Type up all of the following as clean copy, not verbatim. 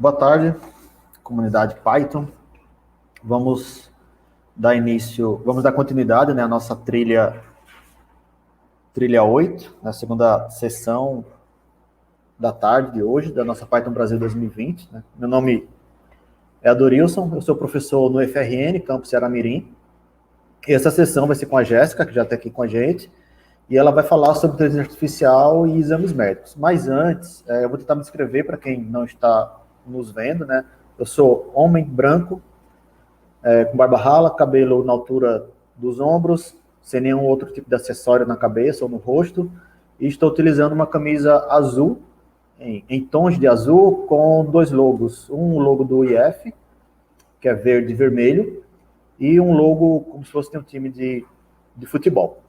Boa tarde, comunidade Python. Vamos dar continuidade, né, à nossa trilha 8, na segunda sessão da tarde de hoje, da nossa Python Brasil 2020. Né? Meu nome é Adorilson, eu sou professor no FRN, campus Ceará-Mirim. E essa sessão vai ser com a Jéssica, que já está aqui com a gente, e ela vai falar sobre inteligência artificial e exames médicos. Mas antes, eu vou tentar me descrever para quem não está nos vendo, né? Eu sou homem branco, com barba rala, cabelo na altura dos ombros, sem nenhum outro tipo de acessório na cabeça ou no rosto, e estou utilizando uma camisa azul, em tons de azul, com dois logos. Um logo do IF, que é verde e vermelho, e um logo como se fosse um time de futebol.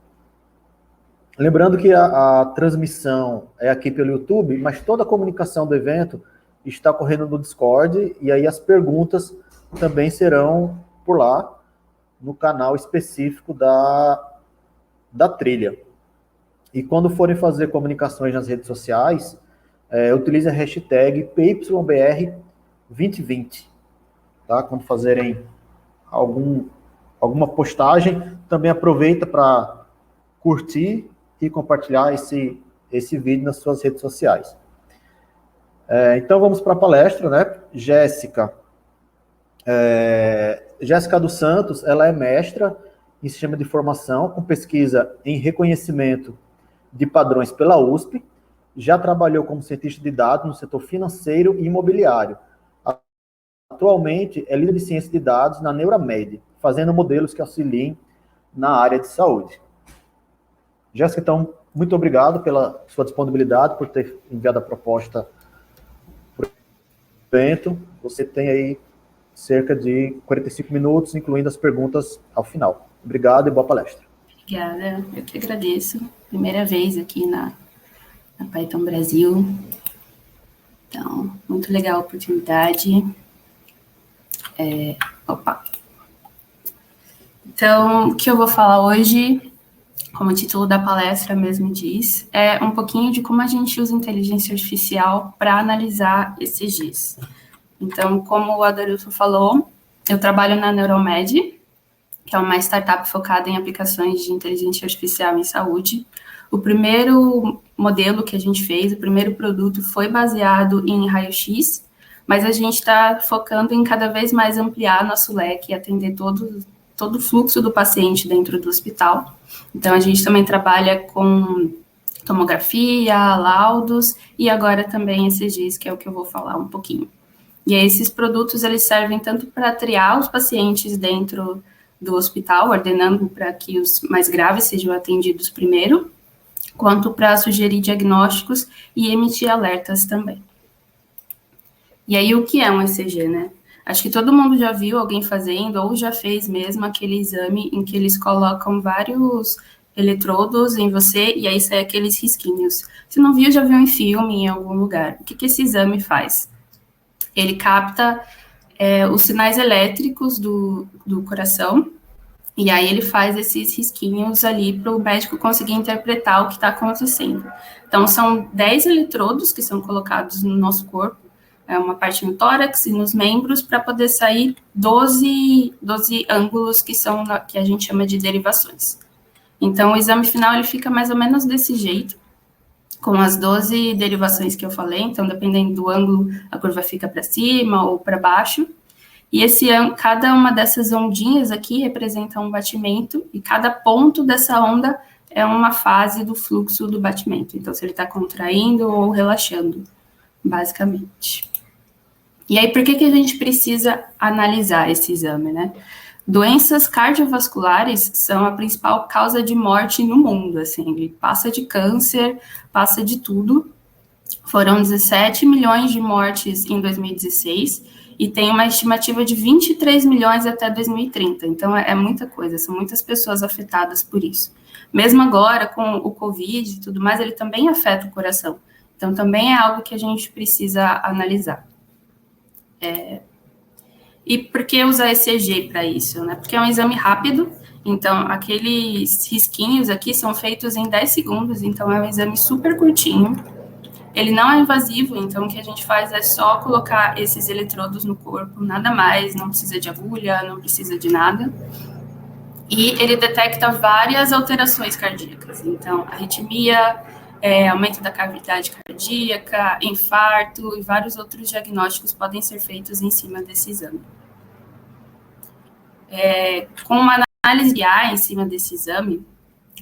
Lembrando que a transmissão é aqui pelo YouTube, mas toda a comunicação do evento está ocorrendo no Discord, e aí as perguntas também serão por lá, no canal específico da trilha. E quando forem fazer comunicações nas redes sociais, utilize a hashtag PYBR2020. Tá? Quando fazerem alguma postagem, também aproveita para curtir e compartilhar esse vídeo nas suas redes sociais. Então vamos para a palestra, né? Jéssica dos Santos, ela é mestra em sistema de informação, com pesquisa em reconhecimento de padrões pela USP, já trabalhou como cientista de dados no setor financeiro e imobiliário. Atualmente é líder de ciência de dados na Neuramed, fazendo modelos que auxiliem na área de saúde. Jéssica, então, muito obrigado pela sua disponibilidade, por ter enviado a proposta para o evento. Você tem aí cerca de 45 minutos, incluindo as perguntas ao final. Obrigado e boa palestra. Obrigada, eu que agradeço. Primeira vez aqui na Python Brasil. Então, muito legal a oportunidade. Então, o que eu vou falar hoje, como o título da palestra mesmo diz, é um pouquinho de como a gente usa inteligência artificial para analisar ECGs. Então, como o Adorilson falou, eu trabalho na Neuramed, que é uma startup focada em aplicações de inteligência artificial em saúde. O primeiro modelo que a gente fez, o primeiro produto, foi baseado em raio-x, mas a gente está focando em cada vez mais ampliar nosso leque e atender todo o fluxo do paciente dentro do hospital. Então, a gente também trabalha com tomografia, laudos e agora também ECGs, que é o que eu vou falar um pouquinho. E aí, esses produtos, eles servem tanto para triar os pacientes dentro do hospital, ordenando para que os mais graves sejam atendidos primeiro, quanto para sugerir diagnósticos e emitir alertas também. E aí, o que é um ECG, né? Acho que todo mundo já viu alguém fazendo, ou já fez mesmo aquele exame em que eles colocam vários eletrodos em você, e aí sai aqueles risquinhos. Se não viu, já viu em filme, em algum lugar. O que esse exame faz? Ele capta os sinais elétricos do coração, e aí ele faz esses risquinhos ali para o médico conseguir interpretar o que está acontecendo. Então, são 10 eletrodos que são colocados no nosso corpo, uma parte no tórax e nos membros, para poder sair 12 ângulos que a gente chama de derivações. Então, o exame final ele fica mais ou menos desse jeito, com as 12 derivações que eu falei. Então, dependendo do ângulo, a curva fica para cima ou para baixo. E cada uma dessas ondinhas aqui representa um batimento, e cada ponto dessa onda é uma fase do fluxo do batimento. Então, se ele está contraindo ou relaxando, basicamente. E aí, por que a gente precisa analisar esse exame, né? Doenças cardiovasculares são a principal causa de morte no mundo, assim, ele passa de câncer, passa de tudo. Foram 17 milhões de mortes em 2016 e tem uma estimativa de 23 milhões até 2030. Então, é muita coisa, são muitas pessoas afetadas por isso. Mesmo agora, com o Covid e tudo mais, ele também afeta o coração. Então, também é algo que a gente precisa analisar. E por que usar ECG para isso, né? Porque é um exame rápido, então aqueles risquinhos aqui são feitos em 10 segundos, então é um exame super curtinho. Ele não é invasivo, então o que a gente faz é só colocar esses eletrodos no corpo, nada mais, não precisa de agulha, não precisa de nada. E ele detecta várias alterações cardíacas, então arritmia, aumento da cavidade cardíaca, infarto e vários outros diagnósticos podem ser feitos em cima desse exame. Com uma análise de A em cima desse exame,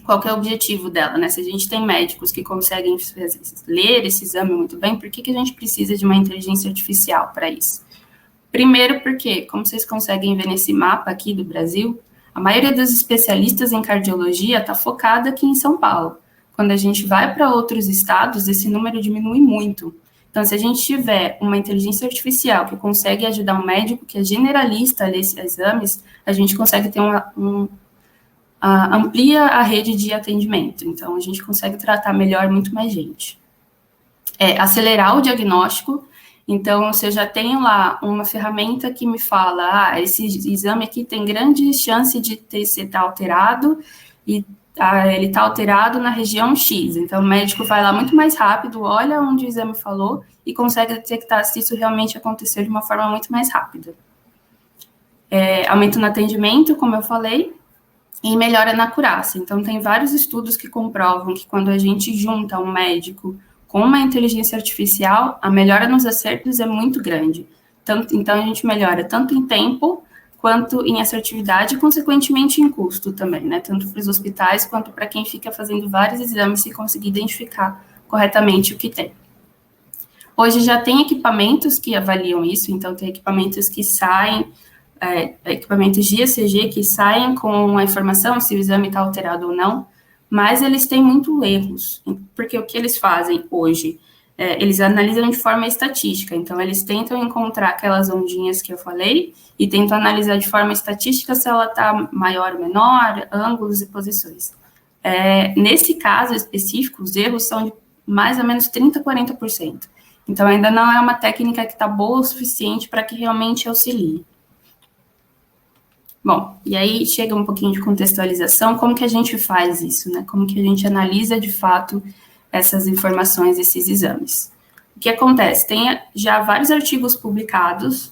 qual que é o objetivo dela, né? Se a gente tem médicos que conseguem ler esse exame muito bem, por que a gente precisa de uma inteligência artificial para isso? Primeiro porque, como vocês conseguem ver nesse mapa aqui do Brasil, a maioria dos especialistas em cardiologia está focada aqui em São Paulo. Quando a gente vai para outros estados, esse número diminui muito. Então, se a gente tiver uma inteligência artificial que consegue ajudar um médico que é generalista a ler esses exames, a gente consegue ter amplia a rede de atendimento. Então, a gente consegue tratar melhor muito mais gente. Acelerar o diagnóstico. Então, se eu já tenho lá uma ferramenta que me fala, esse exame aqui tem grande chance de estar alterado, e ele está alterado na região X. Então, o médico vai lá muito mais rápido, olha onde o exame falou e consegue detectar se isso realmente aconteceu de uma forma muito mais rápida. Aumento no atendimento, como eu falei, e melhora na acurácia. Então, tem vários estudos que comprovam que quando a gente junta um médico com uma inteligência artificial, a melhora nos acertos é muito grande. Então, a gente melhora tanto em tempo, quanto em assertividade e, consequentemente, em custo também, né? Tanto para os hospitais, quanto para quem fica fazendo vários exames e conseguir identificar corretamente o que tem. Hoje já tem equipamentos que avaliam isso, então tem equipamentos que saem, equipamentos de ECG que saem com a informação se o exame está alterado ou não, mas eles têm muito erros, porque o que eles fazem hoje, eles analisam de forma estatística, então eles tentam encontrar aquelas ondinhas que eu falei e tentam analisar de forma estatística se ela está maior ou menor, ângulos e posições. Nesse caso específico, os erros são de mais ou menos 30% a 40%, então ainda não é uma técnica que está boa o suficiente para que realmente auxilie. Bom, e aí chega um pouquinho de contextualização, como que a gente faz isso, né? Como que a gente analisa, de fato, essas informações, esses exames. O que acontece? Tem já vários artigos publicados,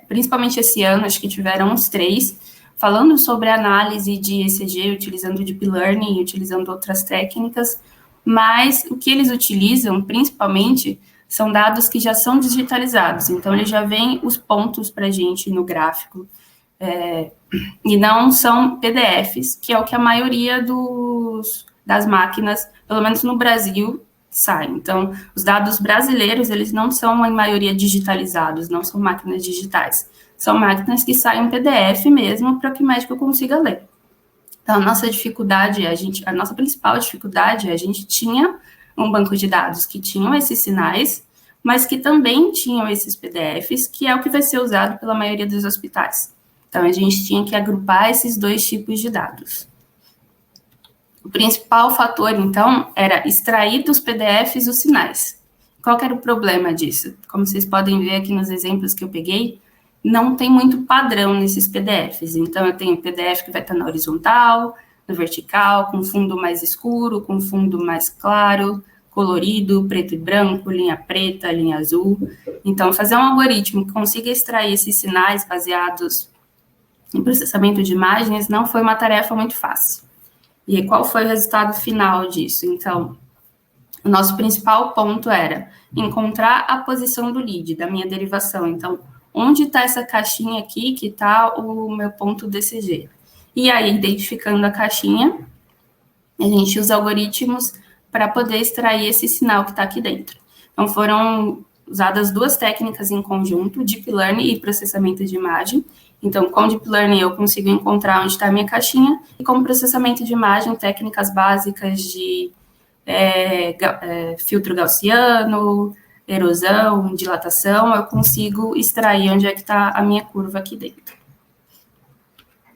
principalmente esse ano, acho que tiveram uns 3, falando sobre análise de ECG, utilizando Deep Learning, utilizando outras técnicas, mas o que eles utilizam, principalmente, são dados que já são digitalizados, então eles já vêm os pontos para a gente no gráfico, e não são PDFs, que é o que a maioria das máquinas, pelo menos no Brasil, sai. Então, os dados brasileiros, eles não são, em maioria, digitalizados, não são máquinas digitais. São máquinas que saem em PDF mesmo, para que o médico consiga ler. Então, a nossa dificuldade, a nossa principal dificuldade, a gente tinha um banco de dados que tinham esses sinais, mas que também tinham esses PDFs, que é o que vai ser usado pela maioria dos hospitais. Então, a gente tinha que agrupar esses 2 tipos de dados. O principal fator, então, era extrair dos PDFs os sinais. Qual que era o problema disso? Como vocês podem ver aqui nos exemplos que eu peguei, não tem muito padrão nesses PDFs. Então, eu tenho PDF que vai estar na horizontal, no vertical, com fundo mais escuro, com fundo mais claro, colorido, preto e branco, linha preta, linha azul. Então, fazer um algoritmo que consiga extrair esses sinais baseados em processamento de imagens não foi uma tarefa muito fácil. E qual foi o resultado final disso? Então, o nosso principal ponto era encontrar a posição do lead, da minha derivação. Então, onde está essa caixinha aqui que está o meu ponto DCG? E aí, identificando a caixinha, a gente usa algoritmos para poder extrair esse sinal que está aqui dentro. Então, foram usadas 2 técnicas em conjunto, Deep Learning e processamento de imagem. Então, com Deep Learning, eu consigo encontrar onde está a minha caixinha, e com processamento de imagem, técnicas básicas de filtro gaussiano, erosão, dilatação, eu consigo extrair onde é que está a minha curva aqui dentro.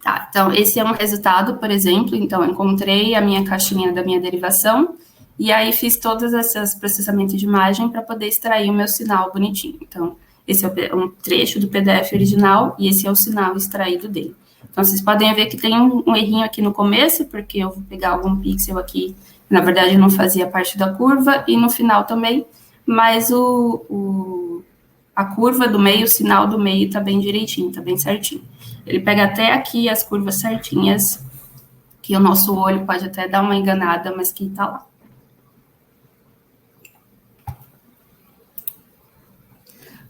Tá, então, esse é um resultado, por exemplo. Então, eu encontrei a minha caixinha da minha derivação, e aí fiz todos esses processamentos de imagem para poder extrair o meu sinal bonitinho. Então, esse é um trecho do PDF original, e esse é o sinal extraído dele. Então, vocês podem ver que tem um errinho aqui no começo, porque eu vou pegar algum pixel aqui Na verdade, não fazia parte da curva e no final também, mas a curva do meio, o sinal do meio está bem direitinho, está bem certinho. Ele pega até aqui as curvas certinhas, que o nosso olho pode até dar uma enganada, mas que está lá.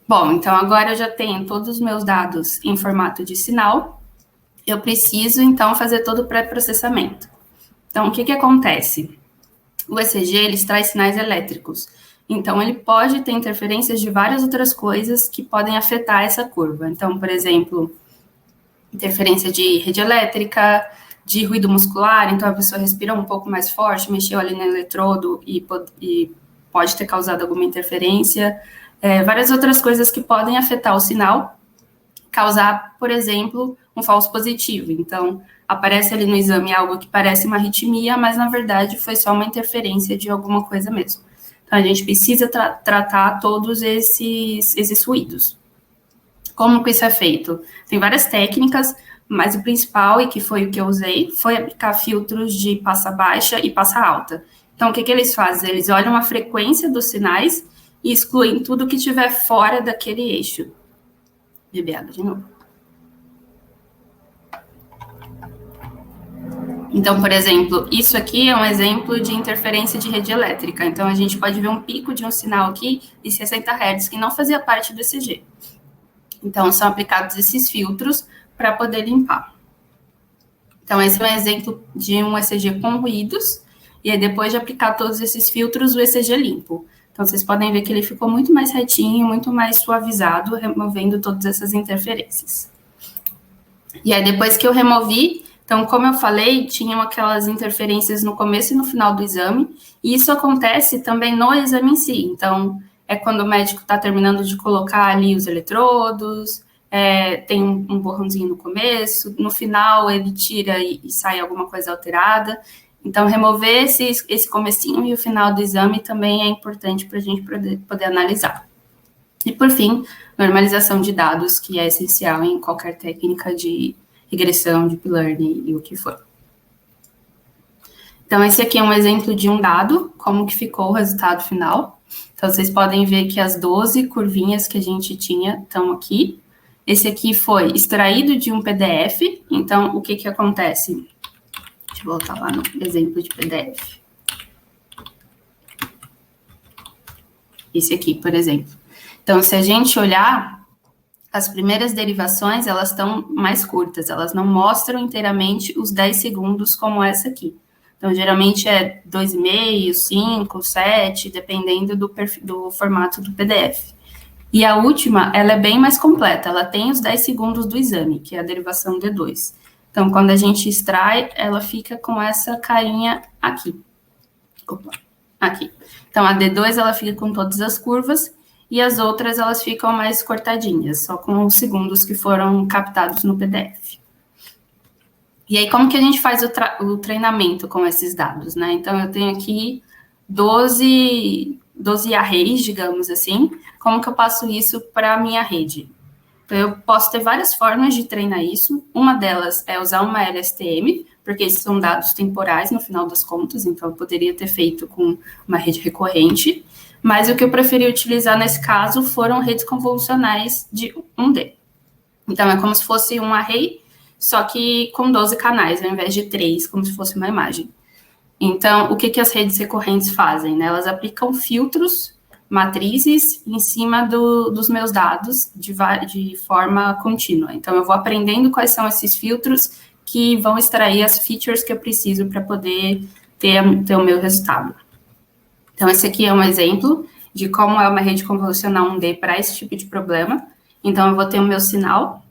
Bom, então agora eu já tenho todos os meus dados em formato de sinal. Eu preciso, então, fazer todo o pré-processamento. Então, o que acontece? O ECG, ele traz sinais elétricos. Então, ele pode ter interferências de várias outras coisas que podem afetar essa curva. Então, por exemplo, interferência de rede elétrica, de ruído muscular. Então, a pessoa respira um pouco mais forte, mexeu ali no eletrodo e pode ter causado alguma interferência. Várias outras coisas que podem afetar o sinal, causar, por exemplo, um falso positivo. Então, aparece ali no exame algo que parece uma arritmia, mas na verdade foi só uma interferência de alguma coisa mesmo. Então, a gente precisa tratar todos esses ruídos. Como que isso é feito? Tem várias técnicas, mas o principal, e que foi o que eu usei, foi aplicar filtros de passa baixa e passa alta. Então, o que eles fazem? Eles olham a frequência dos sinais e excluem tudo que estiver fora daquele eixo. Beber água de novo. Então, por exemplo, isso aqui é um exemplo de interferência de rede elétrica. Então, a gente pode ver um pico de um sinal aqui de 60 Hz, que não fazia parte do ECG. Então, são aplicados esses filtros para poder limpar. Então, esse é um exemplo de um ECG com ruídos, e aí depois de aplicar todos esses filtros, o ECG limpo. Então, vocês podem ver que ele ficou muito mais retinho, muito mais suavizado, removendo todas essas interferências. E aí, depois que eu removi, então, como eu falei, tinham aquelas interferências no começo e no final do exame, e isso acontece também no exame em si. Então, é quando o médico está terminando de colocar ali os eletrodos, tem um borrãozinho no começo, no final ele tira e sai alguma coisa alterada. Então, remover esse comecinho e o final do exame também é importante para a gente poder analisar. E, por fim, normalização de dados, que é essencial em qualquer técnica de regressão, deep learning e o que for. Então, esse aqui é um exemplo de um dado, como que ficou o resultado final. Então, vocês podem ver que as 12 curvinhas que a gente tinha estão aqui. Esse aqui foi extraído de um PDF. Então, o que acontece? Deixa eu voltar lá no exemplo de PDF. Esse aqui, por exemplo. Então, se a gente olhar, as primeiras derivações, elas estão mais curtas, elas não mostram inteiramente os 10 segundos como essa aqui. Então, geralmente é 2,5, 5, 7, dependendo do formato do PDF. E a última, ela é bem mais completa, ela tem os 10 segundos do exame, que é a derivação D2. Então, quando a gente extrai, ela fica com essa carinha aqui. Opa, aqui. Então, a D2, ela fica com todas as curvas, e as outras, elas ficam mais cortadinhas, só com os segundos que foram captados no PDF. E aí, como que a gente faz o treinamento com esses dados, né? Então, eu tenho aqui 12 arrays, digamos assim. Como que eu passo isso para a minha rede? Então, eu posso ter várias formas de treinar isso. Uma delas é usar uma LSTM, porque esses são dados temporais, no final das contas, então eu poderia ter feito com uma rede recorrente. Mas o que eu preferi utilizar nesse caso foram redes convolucionais de 1D. Então, é como se fosse um array, só que com 12 canais, ao invés de 3, como se fosse uma imagem. Então, o que as redes recorrentes fazem? Né? Elas aplicam filtros, matrizes, em cima dos meus dados de forma contínua. Então, eu vou aprendendo quais são esses filtros que vão extrair as features que eu preciso para poder ter o meu resultado. Então, esse aqui é um exemplo de como é uma rede convolucional 1D para esse tipo de problema. Então, eu vou ter o meu sinal,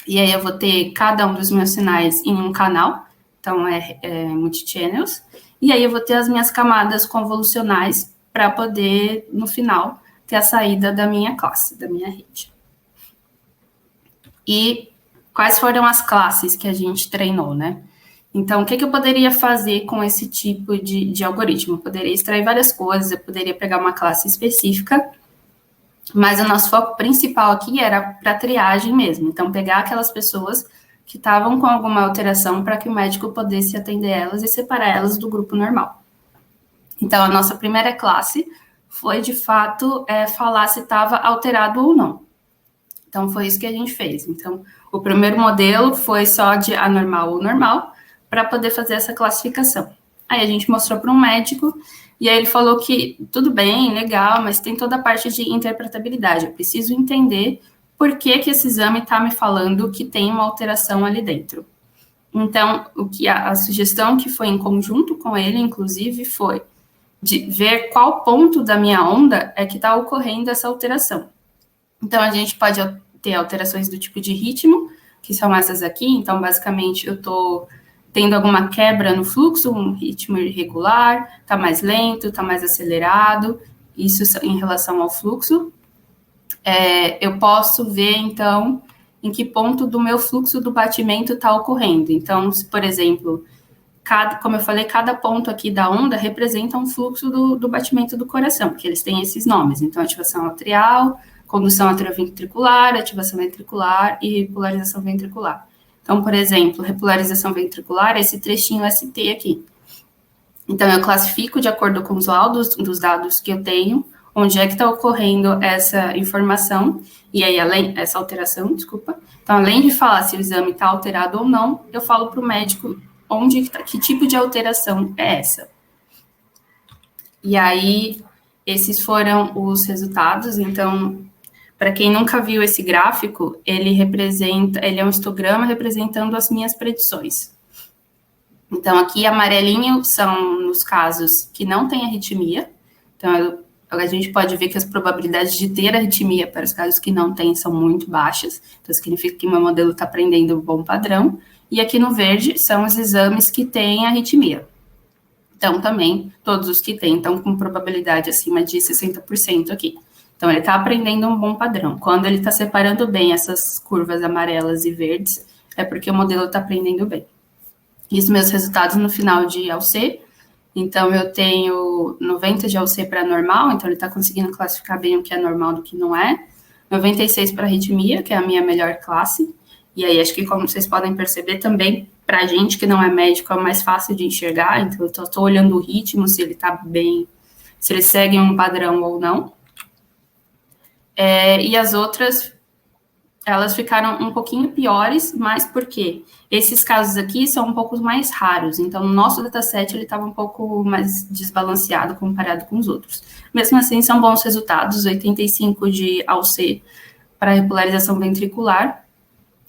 e aí eu vou ter cada um dos meus sinais em um canal, então é multi-channels, e aí eu vou ter as minhas camadas convolucionais para poder, no final, ter a saída da minha classe, da minha rede. E quais foram as classes que a gente treinou, né? Então, o que eu poderia fazer com esse tipo de algoritmo? Eu poderia extrair várias coisas, eu poderia pegar uma classe específica, mas o nosso foco principal aqui era para triagem mesmo. Então, pegar aquelas pessoas que estavam com alguma alteração para que o médico pudesse atender elas e separar elas do grupo normal. Então, a nossa primeira classe foi, de fato, falar se estava alterado ou não. Então, foi isso que a gente fez. Então, o primeiro modelo foi só de anormal ou normal, para poder fazer essa classificação. Aí a gente mostrou para um médico, e aí ele falou que tudo bem, legal, mas tem toda a parte de interpretabilidade. Eu preciso entender por que esse exame está me falando que tem uma alteração ali dentro. Então, a sugestão que foi em conjunto com ele, inclusive, foi de ver qual ponto da minha onda é que está ocorrendo essa alteração. Então, a gente pode ter alterações do tipo de ritmo, que são essas aqui. Então, basicamente, eu estou tendo alguma quebra no fluxo, um ritmo irregular, está mais lento, está mais acelerado, isso em relação ao fluxo. Eu posso ver, então, em que ponto do meu fluxo do batimento está ocorrendo. Então, se, por exemplo, como eu falei, cada ponto aqui da onda representa um fluxo do batimento do coração, porque eles têm esses nomes. Então, ativação atrial, condução atrioventricular, ativação ventricular e repolarização ventricular. Então, por exemplo, repolarização ventricular é esse trechinho ST aqui. Então, eu classifico de acordo com os laudos dos dados que eu tenho, onde é que está ocorrendo essa informação, e aí, essa alteração, desculpa. Então, além de falar se o exame está alterado ou não, eu falo para o médico que tipo de alteração é essa. E aí, esses foram os resultados. Então, para quem nunca viu esse gráfico, ele é um histograma representando as minhas predições. Então, aqui amarelinho são nos casos que não tem arritmia. Então, a gente pode ver que as probabilidades de ter arritmia para os casos que não tem são muito baixas. Então, significa que meu modelo está aprendendo um bom padrão. E aqui no verde são os exames que têm arritmia. Então, também, todos os que têm estão com probabilidade acima de 60% aqui. Então, ele está aprendendo um bom padrão. Quando ele está separando bem essas curvas amarelas e verdes, é porque o modelo está aprendendo bem. Isso, meus resultados no final de AUC. Então, eu tenho 90 de AUC para normal, então ele está conseguindo classificar bem o que é normal do que não é. 96 para arritmia, que é a minha melhor classe. E aí, acho que, como vocês podem perceber também, para a gente que não é médico, é mais fácil de enxergar. Então, eu estou olhando o ritmo, se ele está bem, se ele segue um padrão ou não. E as outras, elas ficaram um pouquinho piores, mas por quê? Esses casos aqui são um pouco mais raros, então o nosso dataset ele estava um pouco mais desbalanceado comparado com os outros. Mesmo assim, são bons resultados, 85 de AUC para repolarização ventricular,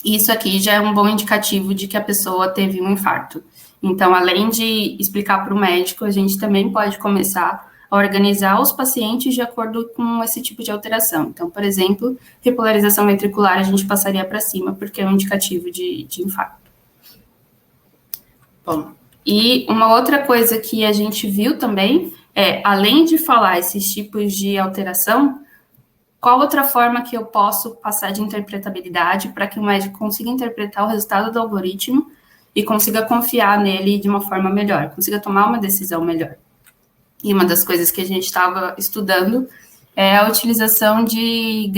e isso aqui já é um bom indicativo de que a pessoa teve um infarto. Então, além de explicar para o médico, a gente também pode começar a organizar os pacientes de acordo com esse tipo de alteração. Então, por exemplo, repolarização ventricular a gente passaria para cima, porque é um indicativo de infarto. Bom, e uma outra coisa que a gente viu também além de falar esses tipos de alteração, qual outra forma que eu posso passar de interpretabilidade para que o médico consiga interpretar o resultado do algoritmo e consiga confiar nele de uma forma melhor, consiga tomar uma decisão melhor. E uma das coisas que a gente estava estudando é a utilização de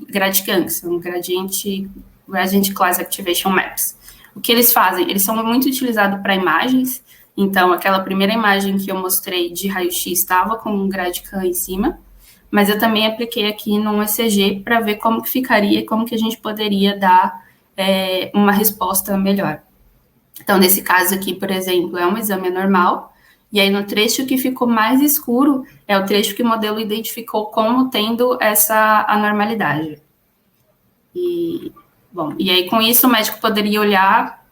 GradCAM, que são Gradient Class Activation Maps. O que eles fazem? Eles são muito utilizados para imagens, então aquela primeira imagem que eu mostrei de raio-x estava com um GradCAM em cima, mas eu também apliquei aqui num ECG para ver como que ficaria e como que a gente poderia dar uma resposta melhor. Então, nesse caso aqui, por exemplo, é um exame normal, e aí, no trecho que ficou mais escuro, é o trecho que o modelo identificou como tendo essa anormalidade. E aí, com isso, o médico poderia olhar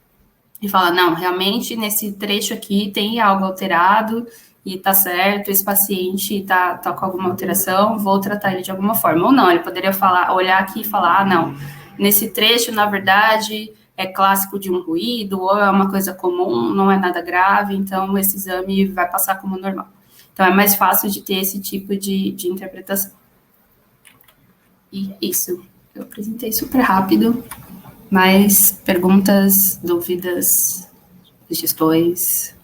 e falar, não, realmente, nesse trecho aqui tem algo alterado, e tá certo, esse paciente tá com alguma alteração, vou tratar ele de alguma forma. Ou não, ele poderia olhar aqui e falar, não, nesse trecho, na verdade, é clássico de um ruído, ou é uma coisa comum, não é nada grave, então esse exame vai passar como normal. Então, é mais fácil de ter esse tipo de interpretação. E isso, eu apresentei super rápido, mas perguntas, dúvidas, sugestões?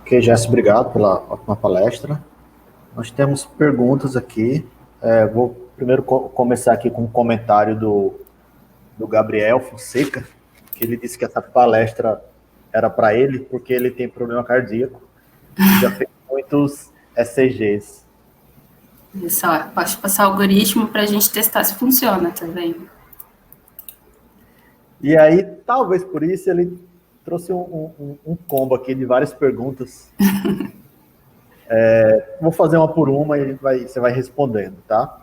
Ok, Jéssica, obrigado pela ótima palestra. Nós temos perguntas aqui. Vou primeiro começar aqui com um comentário do Gabriel Fonseca, que ele disse que essa palestra era para ele, porque ele tem problema cardíaco e já fez muitos ECGs. Só, posso passar algoritmo para a gente testar se funciona, tá vendo? E aí, talvez por isso, ele trouxe um combo aqui de várias perguntas. Vou fazer uma por uma e você vai respondendo, tá?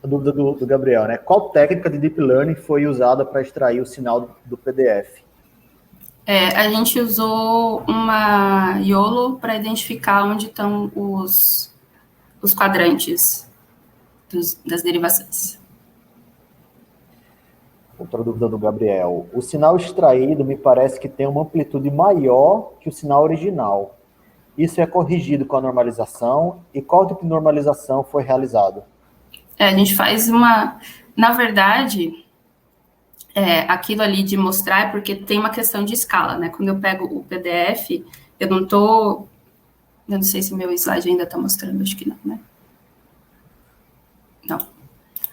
A dúvida do Gabriel, né? Qual técnica de Deep Learning foi usada para extrair o sinal do PDF? A gente usou uma YOLO para identificar onde estão os quadrantes das derivações. Outra dúvida do Gabriel. O sinal extraído me parece que tem uma amplitude maior que o sinal original. Isso é corrigido com a normalização? E qual tipo de normalização foi realizado? A gente faz uma... Na verdade, aquilo ali de mostrar é porque tem uma questão de escala, né? Quando eu pego o PDF, eu não sei se meu slide ainda está mostrando, acho que não, né? Não.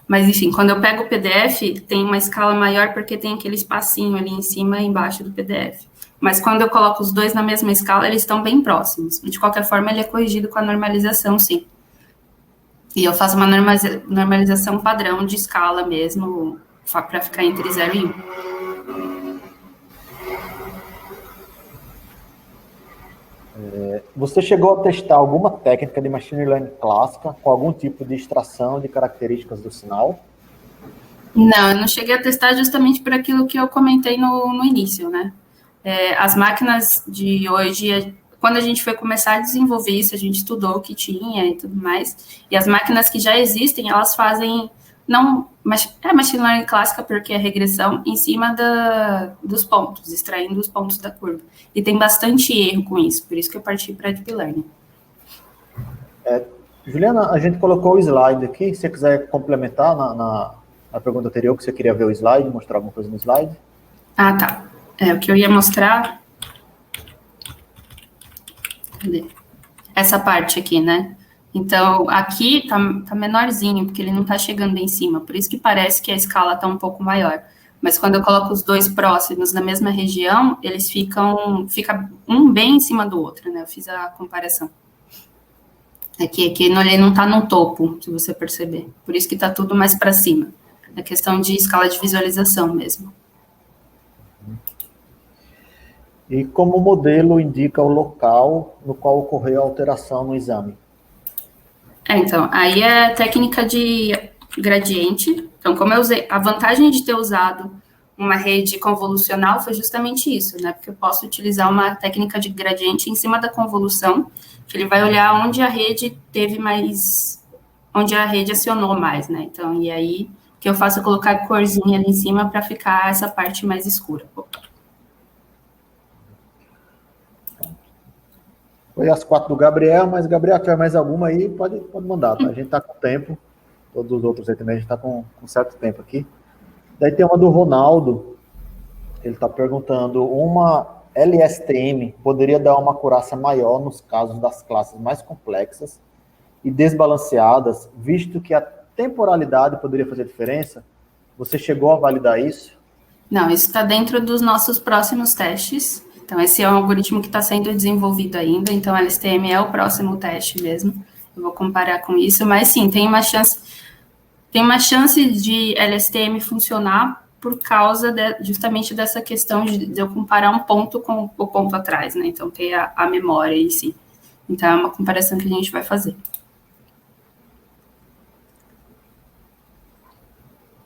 Mas, enfim, quando eu pego o PDF, tem uma escala maior porque tem aquele espacinho ali em cima e embaixo do PDF. Mas quando eu coloco os dois na mesma escala, eles estão bem próximos. De qualquer forma, ele é corrigido com a normalização, sim. E eu faço uma normalização padrão de escala mesmo, para ficar entre 0 e 1. Você chegou a testar alguma técnica de Machine Learning clássica com algum tipo de extração de características do sinal? Não, eu não cheguei a testar justamente por aquilo que eu comentei no início, né? As máquinas de hoje, quando a gente foi começar a desenvolver isso, a gente estudou o que tinha e tudo mais, e as máquinas que já existem, elas fazem, machine learning clássica, porque é regressão em cima dos pontos, extraindo os pontos da curva. E tem bastante erro com isso, por isso que eu parti para Deep Learning. Juliana, a gente colocou o slide aqui, se você quiser complementar na pergunta anterior, que você queria ver o slide, mostrar alguma coisa no slide. Ah, tá. O que eu ia mostrar... Cadê? Essa parte aqui, né? Então, aqui tá menorzinho, porque ele não tá chegando em cima, por isso que parece que a escala tá um pouco maior. Mas quando eu coloco os dois próximos na mesma região, eles fica um bem em cima do outro, né? Eu fiz a comparação. Aqui ele não tá no topo, se você perceber. Por isso que tá tudo mais para cima. É questão de escala de visualização mesmo. E como o modelo indica o local no qual ocorreu a alteração no exame? Então, aí é técnica de gradiente. Então, como eu usei, a vantagem de ter usado uma rede convolucional foi justamente isso, né? Porque eu posso utilizar uma técnica de gradiente em cima da convolução, que ele vai olhar onde a rede onde a rede acionou mais, né? Então, e aí, o que eu faço é colocar a corzinha ali em cima para ficar essa parte mais escura. Foi as 4 do Gabriel, mas Gabriel, quer mais alguma aí, pode mandar, tá? A gente tá com tempo, todos os outros aí também, a gente tá com certo tempo aqui. Daí tem uma do Ronaldo, ele tá perguntando, uma LSTM poderia dar uma acurácia maior nos casos das classes mais complexas e desbalanceadas, visto que a temporalidade poderia fazer diferença? Você chegou a validar isso? Não, isso está dentro dos nossos próximos testes. Então, esse é um algoritmo que está sendo desenvolvido ainda, então a LSTM é o próximo teste mesmo. Eu vou comparar com isso, mas sim, tem uma chance de LSTM funcionar por causa justamente dessa questão de eu comparar um ponto com o ponto atrás, né? Então, ter a memória em si. Então, é uma comparação que a gente vai fazer.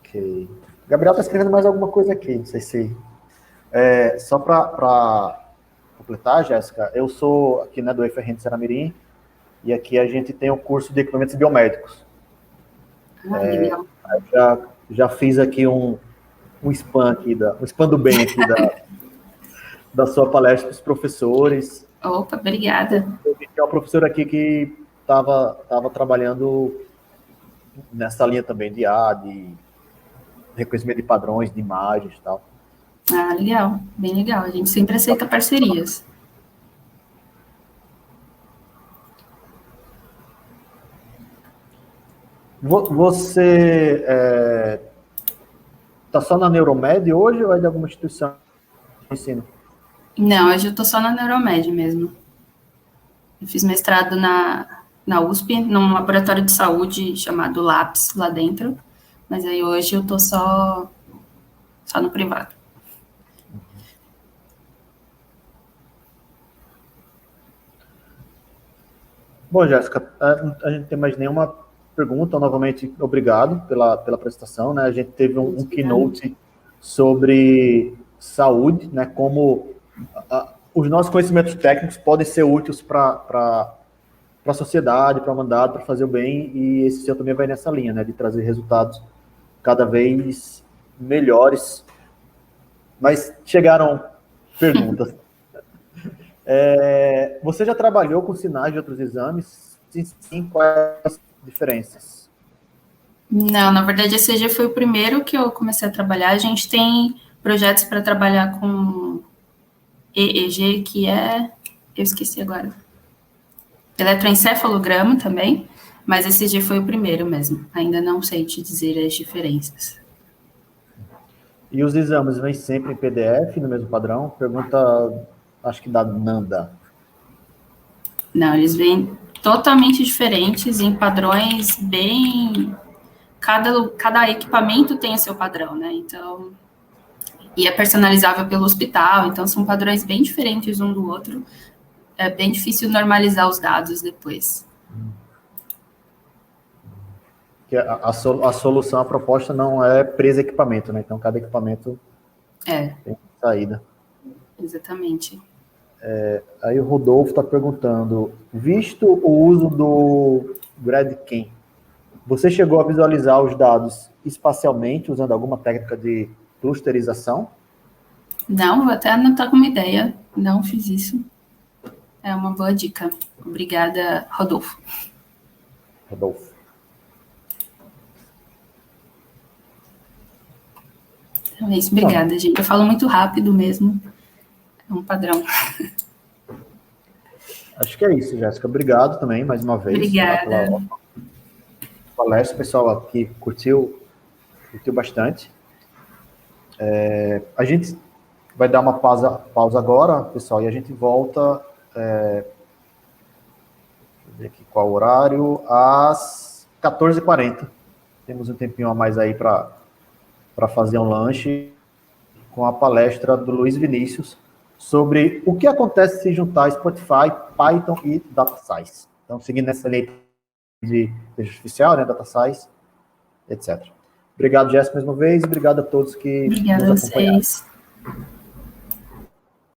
Ok. Gabriel está escrevendo mais alguma coisa aqui, não sei se... só para completar, Jéssica, eu sou aqui, né, do UFRN de Ceramirim, e aqui a gente tem o curso de equipamentos biomédicos. Legal. Já fiz aqui um spam aqui, um spam do bem aqui da sua palestra para os professores. Opa, obrigada. Tem uma professora aqui que estava trabalhando nessa linha também de reconhecimento de padrões, de imagens e tal. Ah, legal, bem legal. A gente sempre aceita parcerias. Você está só na Neuromed hoje ou é de alguma instituição de ensino? Não, hoje eu tô só na Neuromed mesmo. Eu fiz mestrado na USP, num laboratório de saúde chamado LAPS, lá dentro. Mas aí hoje eu tô só no privado. Bom, Jéssica, a gente não tem mais nenhuma pergunta. Novamente, obrigado pela apresentação, né? A gente teve um keynote sobre saúde, né? Como os nossos conhecimentos técnicos podem ser úteis para a sociedade, para a humanidade, para fazer o bem, e esse seu também vai nessa linha, né? De trazer resultados cada vez melhores. Mas chegaram perguntas. Você já trabalhou com sinais de outros exames? Se sim, quais as diferenças? Não, na verdade, esse ECG foi o primeiro que eu comecei a trabalhar. A gente tem projetos para trabalhar com EEG, que é... Eu esqueci agora. Eletroencefalograma também, mas esse ECG foi o primeiro mesmo. Ainda não sei te dizer as diferenças. E os exames vêm sempre em PDF, no mesmo padrão? Pergunta, acho que da Nanda. Não, eles vêm totalmente diferentes, em padrões bem... Cada equipamento tem o seu padrão, né? Então, e é personalizável pelo hospital, então são padrões bem diferentes um do outro. É bem difícil normalizar os dados depois. Que a solução, a proposta não é presa equipamento, né? Então, cada equipamento tem saída. Exatamente. Aí o Rodolfo está perguntando, visto o uso do GradCam, você chegou a visualizar os dados espacialmente usando alguma técnica de clusterização? Não, vou até anotar como ideia. Não fiz isso. É uma boa dica. Obrigada, Rodolfo. Rodolfo. Então é isso, obrigada, gente. Eu falo muito rápido mesmo. É um padrão. Acho que é isso, Jéssica. Obrigado também, mais uma vez. Obrigada. Pela palestra. O pessoal aqui curtiu bastante. A gente vai dar uma pausa agora, pessoal, e a gente volta... deixa eu ver aqui qual o horário. Às 14h40. Temos um tempinho a mais aí para fazer um lanche com a palestra do Luiz Vinícius sobre o que acontece se juntar Spotify, Python e Data Science. Então, seguindo nessa lei de inteligência artificial, né, Data Science, etc. Obrigado, Jéssica, mais uma vez. Obrigado a todos que Obrigada nos acompanharam. a vocês.